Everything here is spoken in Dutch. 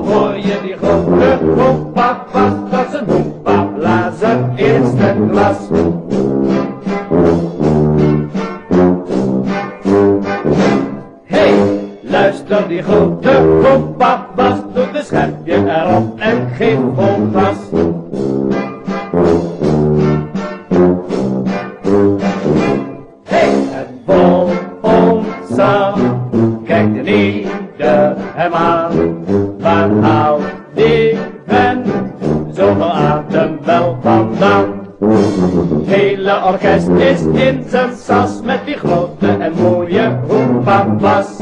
Hoor je die grote hoepa vast, dat zijn hoepa blazen eerst het glas. Hey, luister die grote hoepa vast, doe de schepje erop en geef vol gas. Hey, en vol ontzag, kijkt ieder hem aan. Waar haalt die vent zoveel adem wel vandaan? Het hele orkest is in zijn sas met die grote en mooie hoepa-bas.